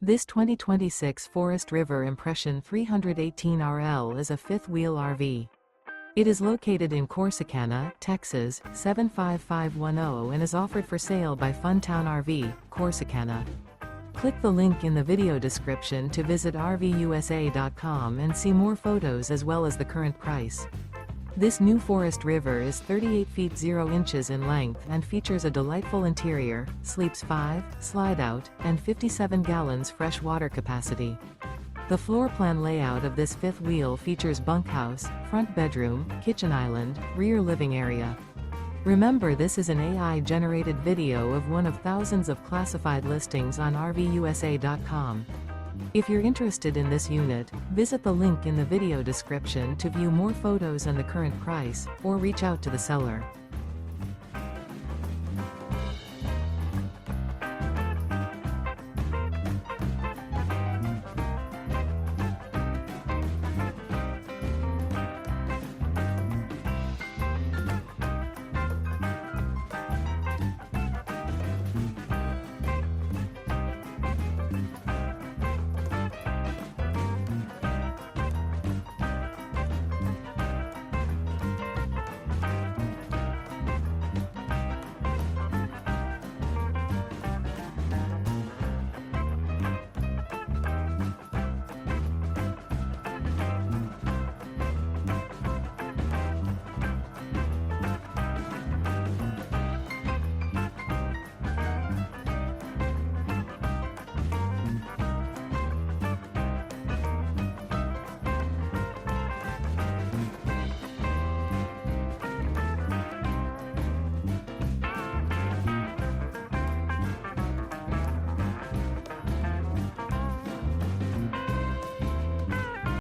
This 2026 Forest River Impression 318RL is a fifth-wheel RV. It is located in Corsicana, Texas, 75510 and is offered for sale by Funtown RV, Corsicana. Click the link in the video description to visit RVUSA.com and see more photos as well as the current price. This new Forest River is 38 feet 0 inches in length and features a delightful interior, sleeps 5, slide-out, and 57 gallons fresh water capacity. The floor plan layout of this fifth wheel features bunkhouse, front bedroom, kitchen island, rear living area. Remember, this is an AI-generated video of one of thousands of classified listings on RVUSA.com. If you're interested in this unit, visit the link in the video description to view more photos and the current price, or reach out to the seller.